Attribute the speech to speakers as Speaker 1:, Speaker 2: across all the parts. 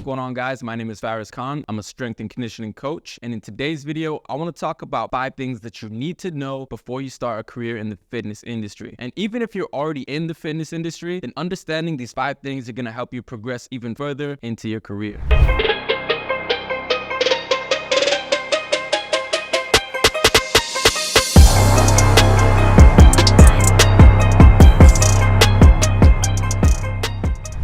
Speaker 1: going on, guys? My name is Faris Khan. I'm a strength and conditioning coach. And in today's video, I want to talk about 5 things that you need to know before you start a career in the fitness industry. And even if you're already in the fitness industry, then understanding these 5 things are going to help you progress even further into your career.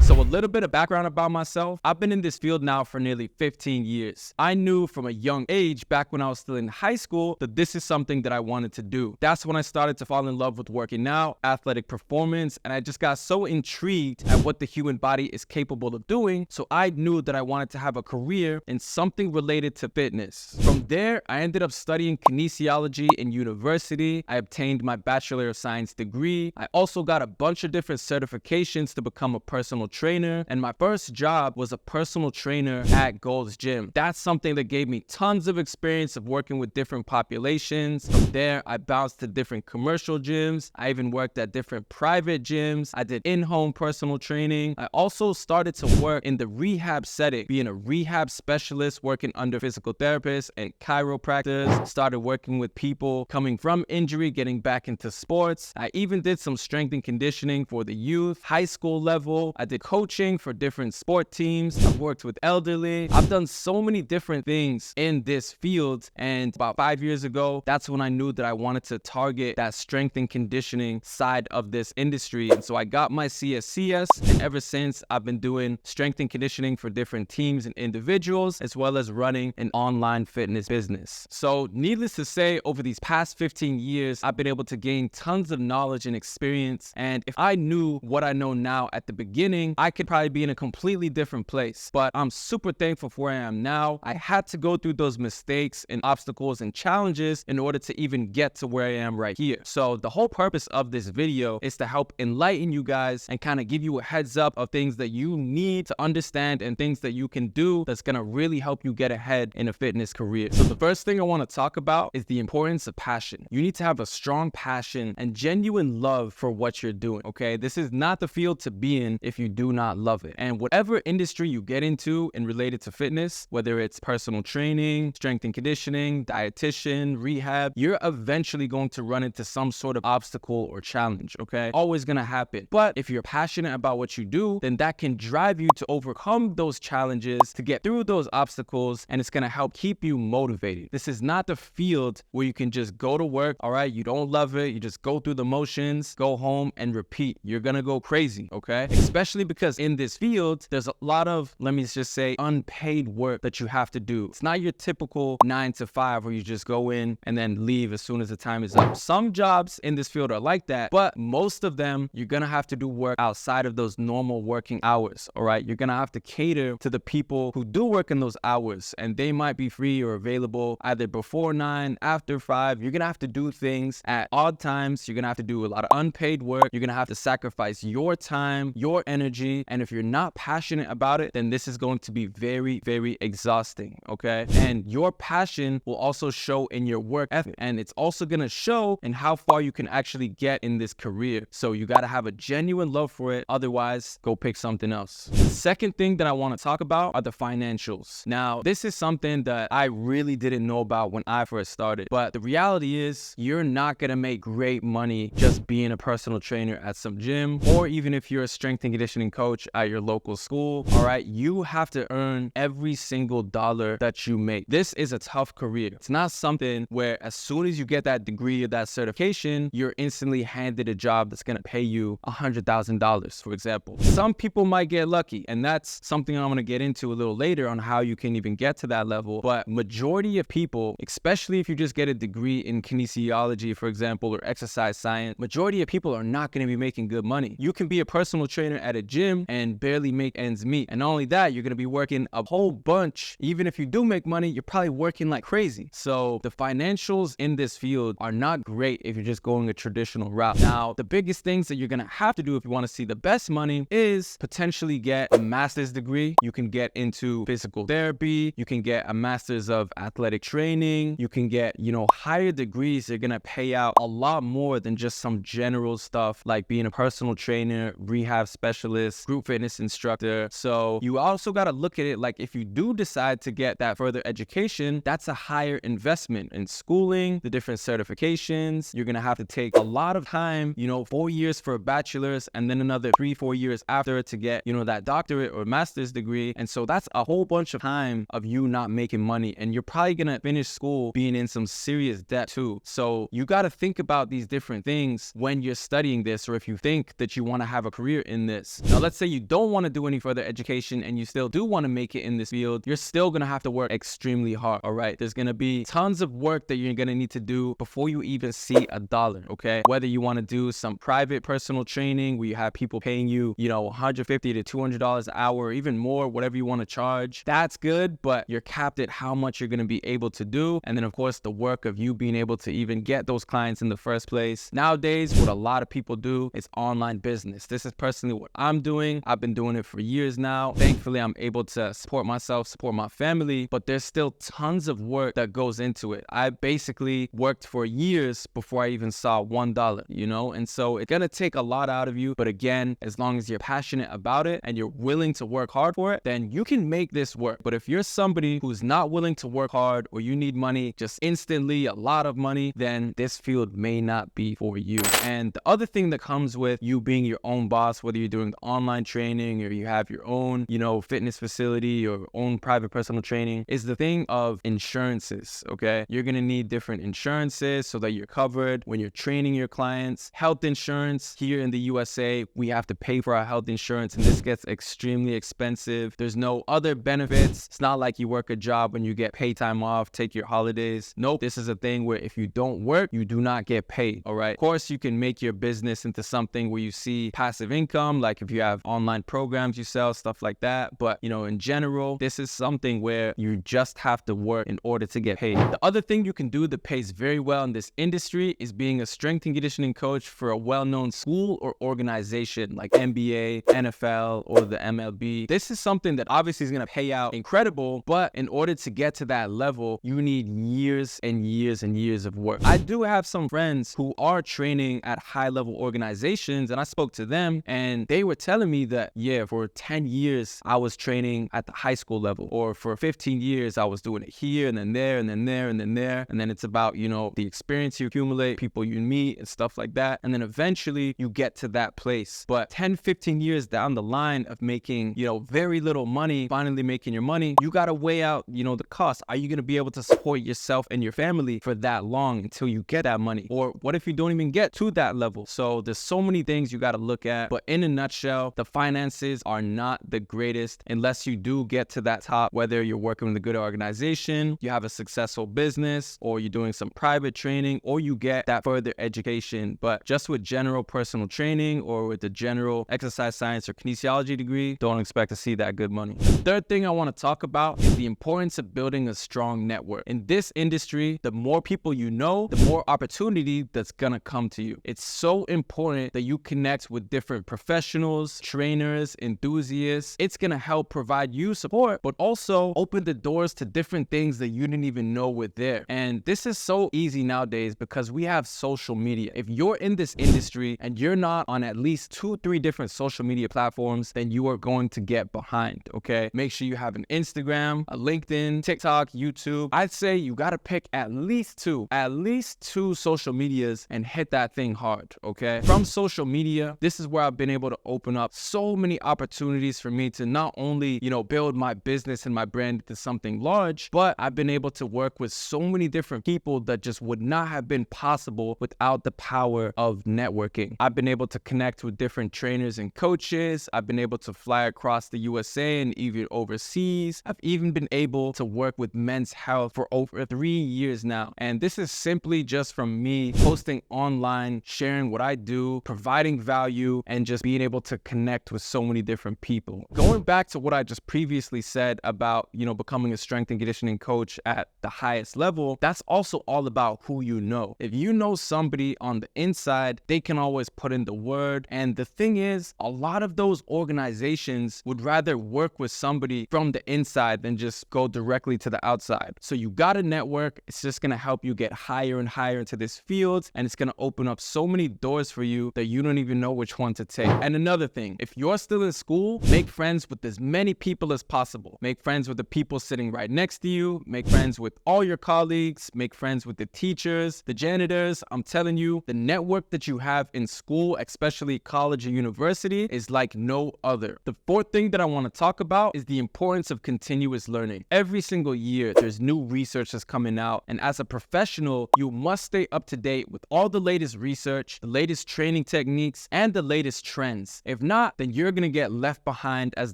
Speaker 1: So a little bit of background about myself. I've been in this field now for nearly 15 years. I knew from a young age, back when I was still in high school, that this is something that I wanted to do. That's when I started to fall in love with working out, athletic performance, and I just got so intrigued at what the human body is capable of doing. So I knew that I wanted to have a career in something related to fitness. From there, I ended up studying kinesiology in university. I obtained my Bachelor of Science degree. I also got a bunch of different certifications to become a personal trainer, and my first job was a personal trainer at Gold's Gym. That's something that gave me tons of experience of working with different populations. From there, I bounced to different commercial gyms. I even worked at different private gyms. I did in-home personal training. I also started to work in the rehab setting, being a rehab specialist, working under physical therapists and chiropractors. Started working with people coming from injury, getting back into sports. I even did some strength and conditioning for the youth, high school level. I did coaching for different sport teams. I've worked with elderly. I've done so many different things in this field. And about 5 years ago, that's when I knew that I wanted to target that strength and conditioning side of this industry. And so I got my CSCS, and ever since I've been doing strength and conditioning for different teams and individuals, as well as running an online fitness business. So needless to say, over these past 15 years, I've been able to gain tons of knowledge and experience. And if I knew what I know now at the beginning, I could probably be in a completely different place. But I'm super thankful for where I am now. I had to go through those mistakes and obstacles and challenges in order to even get to where I am right here. So the whole purpose of this video is to help enlighten you guys and kind of give you a heads up of things that you need to understand and things that you can do that's going to really help you get ahead in a fitness career. So the first thing I want to talk about is the importance of passion. You need to have a strong passion and genuine love for what you're doing, okay? This is not the field to be in if you do not love it. And whatever industry you get into and related to fitness, whether it's personal training, strength and conditioning, dietitian, rehab, you're eventually going to run into some sort of obstacle or challenge, okay? Always gonna happen. But if you're passionate about what you do, then that can drive you to overcome those challenges, to get through those obstacles, and it's gonna help keep you motivated. This is not the field where you can just go to work, all right? You don't love it, you just go through the motions, go home and repeat. You're gonna go crazy, okay? Especially because in this field, there's a lot of, let me just say, unpaid work that you have to do. It's not your typical 9 to 5 where you just go in and then leave as soon as the time is up. Some jobs in this field are like that, but most of them, you're gonna have to do work outside of those normal working hours, all right? You're gonna have to cater to the people who do work in those hours, and they might be free or available either before 9, after 5. You're gonna have to do things at odd times. You're gonna have to do a lot of unpaid work. You're gonna have to sacrifice your time, your energy, and if you're not passionate about it, then this is going to be very, very exhausting, okay? And your passion will also show in your work ethic, and it's also gonna show in how far you can actually get in this career. So you gotta have a genuine love for it, otherwise go pick something else. The second thing that I wanna talk about are the financials. Now, this is something that I really didn't know about when I first started, but the reality is you're not gonna make great money just being a personal trainer at some gym, or even if you're a strength and conditioning coach at your local school, all right? You have to earn every single dollar that you make. This is a tough career. It's not something where as soon as you get that degree or that certification, you're instantly handed a job that's gonna pay you $100,000, for example. Some people might get lucky, and that's something I'm gonna get into a little later on how you can even get to that level. But majority of people, especially if you just get a degree in kinesiology, for example, or exercise science, majority of people are not gonna be making good money. You can be a personal trainer at a gym and barely make ends meet. And not only that, you're gonna be working a whole bunch. Even if you do make money, you're probably working like crazy. So the financials in this field are not great if you're just going a traditional route. Now, the biggest things that you're gonna have to do if you wanna see the best money is potentially get a master's degree. You can get into physical therapy. You can get a master's of athletic training. You can get, higher degrees. They're gonna pay out a lot more than just some general stuff like being a personal trainer, rehab specialist, group group fitness instructor. So you also got to look at it like if you do decide to get that further education, that's a higher investment in schooling, the different certifications. You're going to have to take a lot of time, 4 years for a bachelor's and then another 3-4 years after to get, that doctorate or master's degree. And so that's a whole bunch of time of you not making money. And you're probably going to finish school being in some serious debt too. So you got to think about these different things when you're studying this, or if you think that you want to have a career in this. Now, let's say you don't want to do any further education and you still do want to make it in this field. You're still going to have to work extremely hard. All right. There's going to be tons of work that you're going to need to do before you even see a dollar. Okay. Whether you want to do some private personal training where you have people paying you, $150 to $200 an hour, or even more, whatever you want to charge. That's good, but you're capped at how much you're going to be able to do. And then of course, the work of you being able to even get those clients in the first place. Nowadays, what a lot of people do is online business. This is personally what I'm doing. I've been doing it for years now. Thankfully, I'm able to support myself, support my family, but there's still tons of work that goes into it. I basically worked for years before I even saw $1, and so it's going to take a lot out of you. But again, as long as you're passionate about it and you're willing to work hard for it, then you can make this work. But if you're somebody who's not willing to work hard, or you need money just instantly, a lot of money, then this field may not be for you. And the other thing that comes with you being your own boss, whether you're doing the online training or you have your own, fitness facility or own private personal training, is the thing of insurances. Okay. You're going to need different insurances so that you're covered when you're training your clients. Health insurance here in the USA, we have to pay for our health insurance, and this gets extremely expensive. There's no other benefits. It's not like you work a job when you get pay time off, take your holidays. Nope. This is a thing where if you don't work, you do not get paid. All right. Of course, you can make your business into something where you see passive income, like if you have online programs you sell, stuff like that. But, in general, this is something where you just have to work in order to get paid. The other thing you can do that pays very well in this industry is being a strength and conditioning coach for a well-known school or organization like NBA, NFL, or the MLB. This is something that obviously is going to pay out incredible, but in order to get to that level, you need years and years and years of work. I do have some friends who are training at high-level organizations, and I spoke to them and they were telling me that, for 10 years, I was training at the high school level, or for 15 years, I was doing it here and then there and then there and then there. And then it's about, the experience you accumulate, people you meet and stuff like that. And then eventually you get to that place. But 10, 15 years down the line of making, very little money, finally making your money, you got to weigh out, the cost. Are you going to be able to support yourself and your family for that long until you get that money? Or what if you don't even get to that level? So there's so many things you got to look at. But in a nutshell, the finances are not the greatest unless you do get to that top, whether you're working with a good organization, you have a successful business, or you're doing some private training, or you get that further education. But just with general personal training or with the general exercise science or kinesiology degree, don't expect to see that good money. The third thing I want to talk about is the importance of building a strong network. In this industry, the more people you know, the more opportunity that's gonna come to you. It's so important that you connect with different professionals, trainers, enthusiasts. It's gonna help provide you support, but also open the doors to different things that you didn't even know were there. And this is so easy nowadays because we have social media. If you're in this industry and you're not on at least 2-3 different social media platforms, then you are going to get behind. Okay. Make sure you have an Instagram, a LinkedIn, TikTok, YouTube. I'd say you got to pick at least two social medias and hit that thing hard. Okay. From social media, this is where I've been able to open up so many opportunities for me to not only, build my business and my brand into something large, but I've been able to work with so many different people that just would not have been possible without the power of networking. I've been able to connect with different trainers and coaches. I've been able to fly across the USA and even overseas. I've even been able to work with Men's Health for over 3 years now. And this is simply just from me posting online, sharing what I do, providing value, and just being able to connect with so many different people. Going back to what I just previously said about, becoming a strength and conditioning coach at the highest level, that's also all about who you know. If you know somebody on the inside, they can always put in the word. And the thing is, a lot of those organizations would rather work with somebody from the inside than just go directly to the outside. So you got a network. It's just going to help you get higher and higher into this field. And it's going to open up so many doors for you that you don't even know which one to take. And another thing, If you're still in school, make friends with as many people as possible. Make friends with the people sitting right next to you. Make friends with all your colleagues. Make friends with the teachers, the janitors. I'm telling you, the network that you have in school, especially college or university, is like no other. The fourth thing that I want to talk about is the importance of continuous learning. Every single year, there's new research that's coming out, and as a professional, you must stay up to date with all the latest research, the latest training techniques, and the latest trends. If not, then you're gonna get left behind as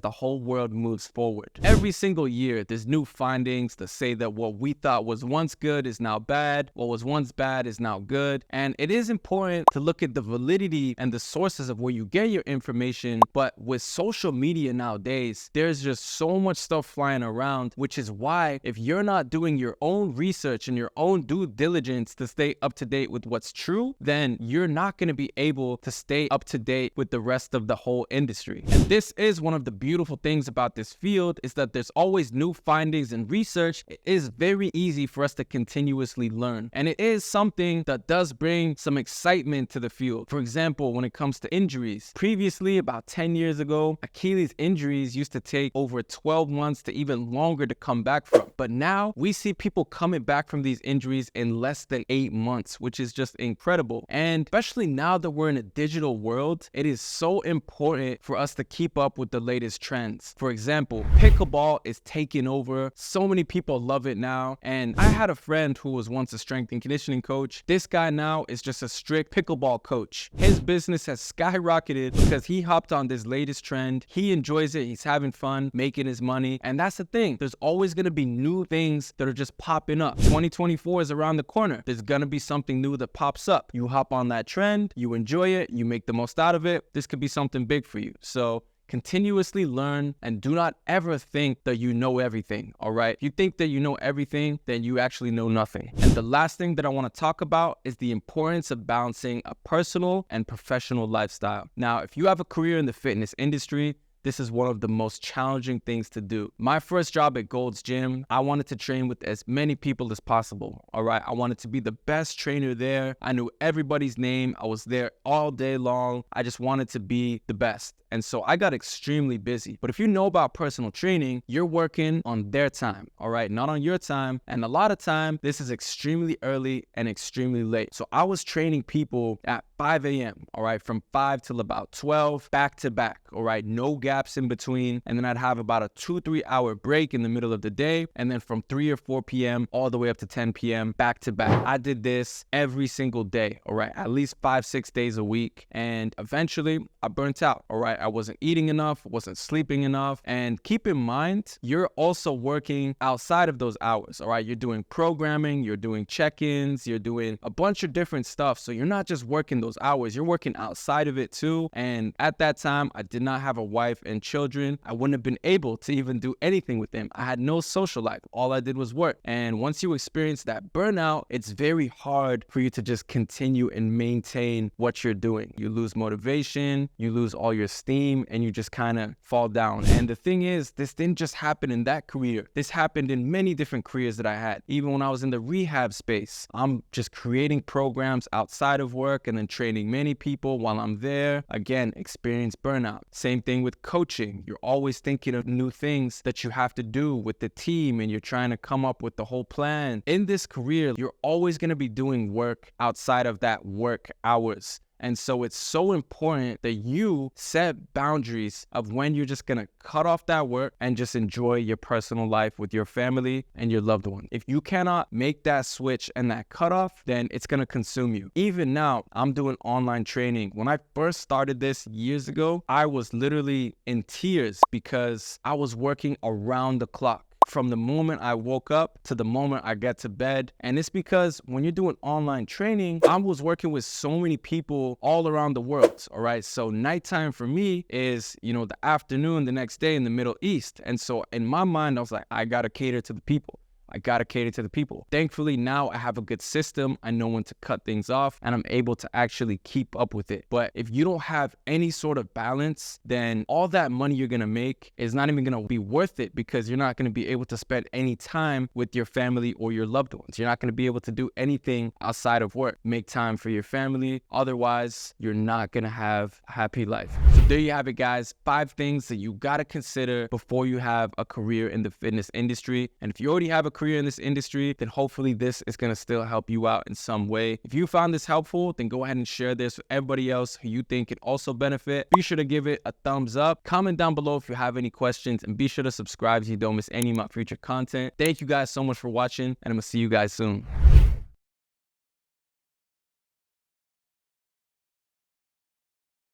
Speaker 1: the whole world moves forward. Every single year, there's new findings that say that what we thought was once good is now bad, what was once bad is now good, and it is important to look at the validity and the sources of where you get your information. But with social media nowadays, there's just so much stuff flying around, which is why if you're not doing your own research and your own due diligence to stay up to date with what's true, then you're not going to be able to stay up to date with the rest of the whole industry. And this is one of the beautiful things about this field, is that there's always new findings and research. It is very easy for us to continuously learn, and it is something that does bring some excitement to the field. For example, when it comes to injuries, previously about 10 years ago, Achilles injuries used to take over 12 months to even longer to come back from. But now we see people coming back from these injuries in less than 8 months, which is just incredible. And especially now that we're in a digital world, it is so important for us to keep up with the latest trends. For example, pickleball is taking over. So many people love it now. And I had a friend who was once a strength and conditioning coach. This guy now is just a strict pickleball coach. His business has skyrocketed because he hopped on this latest trend. He enjoys it. He's having fun, making his money. And that's the thing. There's always going to be new things that are just popping up. 2024 is around the corner. There's going to be something new that pops up. You hop on that trend, you enjoy it, you make the most out of it. This could be something big for you. So continuously learn, and do not ever think that you know everything, all right? If you think that you know everything, then you actually know nothing. And the last thing that I want to talk about is the importance of balancing a personal and professional lifestyle. Now, if you have a career in the fitness industry, this is one of the most challenging things to do. My first job at Gold's Gym, I wanted to train with as many people as possible, all right? I wanted to be the best trainer there. I knew everybody's name. I was there all day long. I just wanted to be the best. And so I got extremely busy. But if you know about personal training, you're working on their time, all right? Not on your time. And a lot of time, this is extremely early and extremely late. So I was training people at 5 a.m., all right? From 5 till about 12, back to back, all right? No gaps in between. And then I'd have about a 2-3 hour break in the middle of the day. And then from 3 or 4 p.m. all the way up to 10 p.m. back to back. I did this every single day, all right? At least 5-6 days a week. And eventually I burnt out, all right? I wasn't eating enough, wasn't sleeping enough. And keep in mind, you're also working outside of those hours, all right? You're doing programming, you're doing check-ins, you're doing a bunch of different stuff. So you're not just working those hours, you're working outside of it too. And at that time, I did not have a wife and children. I wouldn't have been able to even do anything with them. I had no social life. All I did was work. And once you experience that burnout, it's very hard for you to just continue and maintain what you're doing. You lose motivation, you lose all your steam, and you just kind of fall down. And the thing is, this didn't just happen in that career. This happened in many different careers that I had. Even when I was in the rehab space, I'm just creating programs outside of work and then training many people while I'm there. Again, experience burnout. Same thing with coaching. You're always thinking of new things that you have to do with the team, and you're trying to come up with the whole plan. In this career, you're always going to be doing work outside of that work hours. And so it's so important that you set boundaries of when you're just gonna cut off that work and just enjoy your personal life with your family and your loved one. If you cannot make that switch and that cutoff, then it's gonna consume you. Even now, I'm doing online training. When I first started this years ago, I was literally in tears because I was working around the clock, from the moment I woke up to the moment I get to bed. And it's because when you're doing online training, I was working with so many people all around the world, all right? So nighttime for me is, the afternoon the next day in the Middle East. And so in my mind, I was like, I gotta cater to the people. I gotta cater to the people. Thankfully, now I have a good system. I know when to cut things off, and I'm able to actually keep up with it. But if you don't have any sort of balance, then all that money you're gonna make is not even gonna be worth it, because you're not gonna be able to spend any time with your family or your loved ones. You're not gonna be able to do anything outside of work. Make time for your family. Otherwise, you're not gonna have a happy life. So there you have it, guys. 5 things that you gotta consider before you have a career in the fitness industry. And if you already have a career in this industry, then hopefully this is gonna still help you out in some way. If you found this helpful, then go ahead and share this with everybody else who you think could also benefit. Be sure to give it a thumbs up. Comment down below if you have any questions, and be sure to subscribe so you don't miss any of my future content. Thank you guys so much for watching, and I'm gonna see you guys soon.